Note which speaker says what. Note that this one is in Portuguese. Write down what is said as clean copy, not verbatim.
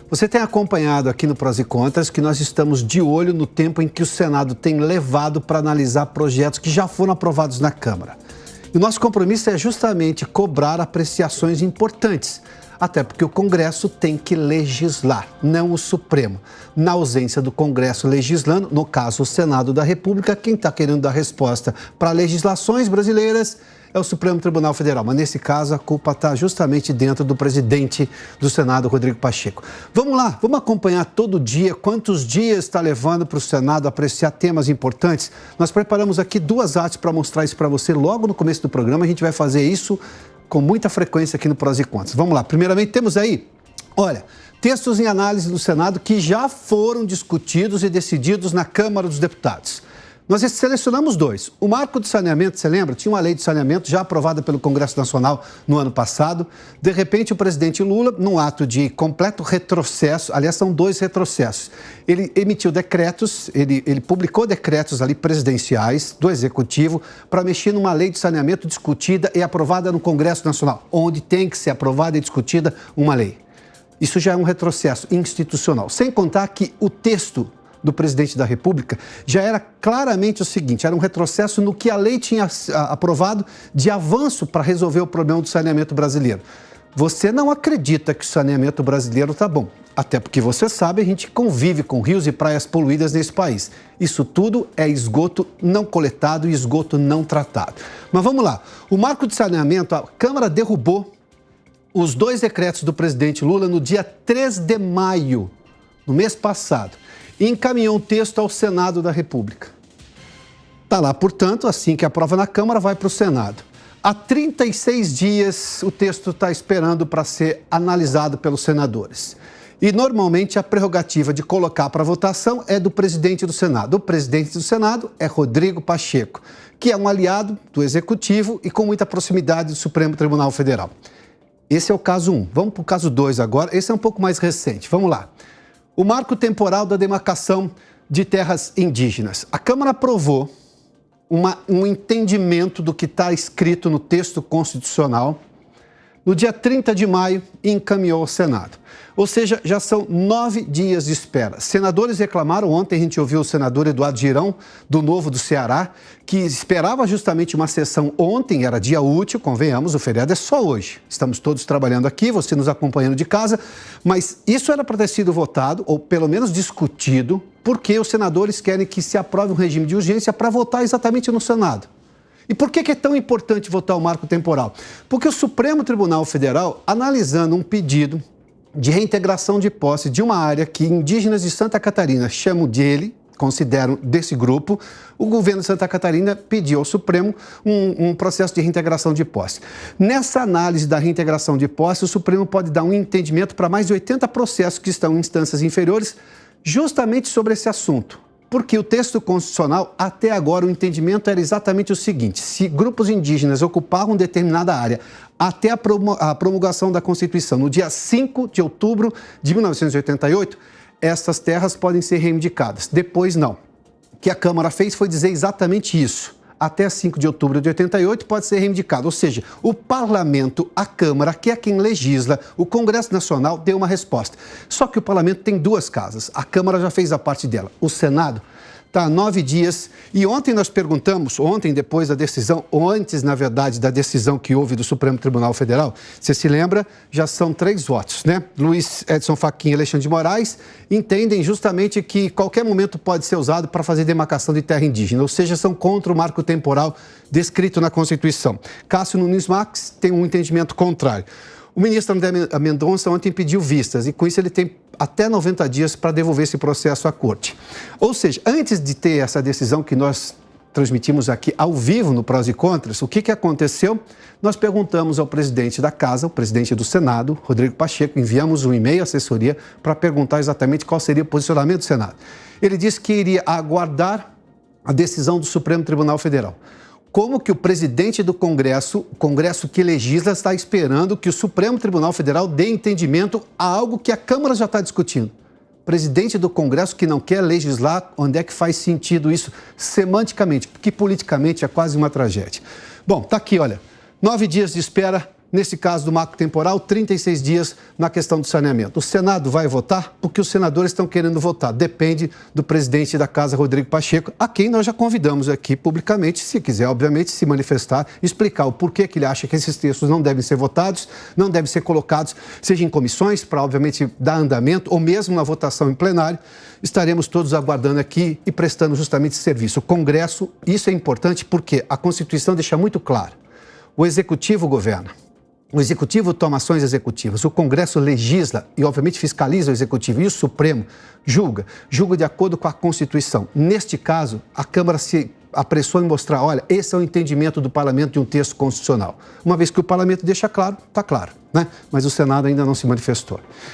Speaker 1: Você tem acompanhado aqui no Prós e Contras que nós estamos de olho no tempo em que o Senado tem levado para analisar projetos que já foram aprovados na Câmara. E o nosso compromisso é justamente cobrar apreciações importantes, até porque o Congresso tem que legislar, não o Supremo. Na ausência do Congresso legislando, no caso o Senado da República, quem está querendo dar resposta para legislações brasileiras é o Supremo Tribunal Federal, mas nesse caso a culpa está justamente dentro do presidente do Senado, Rodrigo Pacheco. Vamos lá, vamos acompanhar todo dia quantos dias está levando para o Senado apreciar temas importantes. Nós preparamos aqui 2 artes para mostrar isso para você logo no começo do programa. A gente vai fazer isso com muita frequência aqui no Prós e Contras. Vamos lá, primeiramente temos aí, olha, textos em análise do Senado que já foram discutidos e decididos na Câmara dos Deputados. Nós selecionamos 2. O marco de saneamento, você lembra? Tinha uma lei de saneamento já aprovada pelo Congresso Nacional no ano passado. De repente, o presidente Lula, num ato de completo retrocesso, aliás, são 2 retrocessos. Ele emitiu decretos, ele publicou decretos ali presidenciais do Executivo para mexer numa lei de saneamento discutida e aprovada no Congresso Nacional, onde tem que ser aprovada e discutida uma lei. Isso já é um retrocesso institucional. Sem contar que o texto do presidente da República já era claramente o seguinte, era um retrocesso no que a lei tinha aprovado de avanço para resolver o problema do saneamento brasileiro. Você não acredita que o saneamento brasileiro está bom, até porque você sabe, a gente convive com rios e praias poluídas nesse país. Isso tudo é esgoto não coletado e esgoto não tratado. Mas vamos lá, o marco de saneamento, a Câmara derrubou os 2 decretos do presidente Lula no dia 3 de maio, no mês passado, e encaminhou um texto ao Senado da República. Está lá, portanto, assim que aprova na Câmara, vai para o Senado. Há 36 dias o texto está esperando para ser analisado pelos senadores. E, normalmente, a prerrogativa de colocar para votação é do presidente do Senado. O presidente do Senado é Rodrigo Pacheco, que é um aliado do Executivo e com muita proximidade do Supremo Tribunal Federal. Esse é o caso 1. Vamos para o caso 2 agora. Esse é um pouco mais recente. Vamos lá. O marco temporal da demarcação de terras indígenas. A Câmara aprovou um entendimento do que está escrito no texto constitucional no dia 30 de maio e encaminhou ao Senado. Ou seja, já são 9 dias de espera. Senadores reclamaram, ontem a gente ouviu o senador Eduardo Girão, do Novo do Ceará, que esperava justamente uma sessão ontem, era dia útil, convenhamos, o feriado é só hoje. Estamos todos trabalhando aqui, você nos acompanhando de casa, mas isso era para ter sido votado, ou pelo menos discutido, porque os senadores querem que se aprove um regime de urgência para votar exatamente no Senado. E por que é tão importante votar o marco temporal? Porque o Supremo Tribunal Federal, analisando um pedido de reintegração de posse de uma área que indígenas de Santa Catarina chamam dele, consideram desse grupo, o governo de Santa Catarina pediu ao Supremo um processo de reintegração de posse. Nessa análise da reintegração de posse, o Supremo pode dar um entendimento para mais de 80 processos que estão em instâncias inferiores, justamente sobre esse assunto. Porque o texto constitucional, até agora, o entendimento era exatamente o seguinte: se grupos indígenas ocupavam determinada área até a promulgação da Constituição, no dia 5 de outubro de 1988, essas terras podem ser reivindicadas. Depois, não. O que a Câmara fez foi dizer exatamente isso. Até 5 de outubro de 88 pode ser reivindicado. Ou seja, o Parlamento, a Câmara, que é quem legisla, o Congresso Nacional deu uma resposta. Só que o Parlamento tem 2 casas. A Câmara já fez a parte dela. O Senado está há 9 dias. E ontem nós perguntamos, ontem depois da decisão, ou antes, na verdade, da decisão que houve do Supremo Tribunal Federal, você se lembra, já são 3 votos, né? Luiz Edson Fachin e Alexandre de Moraes entendem justamente que qualquer momento pode ser usado para fazer demarcação de terra indígena, ou seja, são contra o marco temporal descrito na Constituição. Cássio Nunes Marques tem um entendimento contrário. O ministro André Mendonça ontem pediu vistas e, com isso, ele tem até 90 dias para devolver esse processo à Corte. Ou seja, antes de ter essa decisão que nós transmitimos aqui ao vivo no Prós e Contras, o que aconteceu? Nós perguntamos ao presidente da Casa, o presidente do Senado, Rodrigo Pacheco, enviamos um e-mail à assessoria para perguntar exatamente qual seria o posicionamento do Senado. Ele disse que iria aguardar a decisão do Supremo Tribunal Federal. Como que o presidente do Congresso, o Congresso que legisla, está esperando que o Supremo Tribunal Federal dê entendimento a algo que a Câmara já está discutindo? Presidente do Congresso que não quer legislar, onde é que faz sentido isso semanticamente? Porque politicamente é quase uma tragédia. Bom, tá aqui, olha, 9 dias de espera Nesse caso do marco temporal, 36 dias na questão do saneamento. O Senado vai votar porque os senadores estão querendo votar. Depende do presidente da Casa, Rodrigo Pacheco, a quem nós já convidamos aqui publicamente, se quiser, obviamente, se manifestar, explicar o porquê que ele acha que esses textos não devem ser votados, não devem ser colocados, seja em comissões, para, obviamente, dar andamento, ou mesmo na votação em plenário. Estaremos todos aguardando aqui e prestando justamente esse serviço. O Congresso, isso é importante porque a Constituição deixa muito claro. O Executivo governa. O Executivo toma ações executivas, o Congresso legisla e, obviamente, fiscaliza o Executivo e o Supremo julga de acordo com a Constituição. Neste caso, a Câmara se apressou em mostrar, olha, esse é o entendimento do Parlamento de um texto constitucional. Uma vez que o Parlamento deixa claro, está claro, né? Mas o Senado ainda não se manifestou.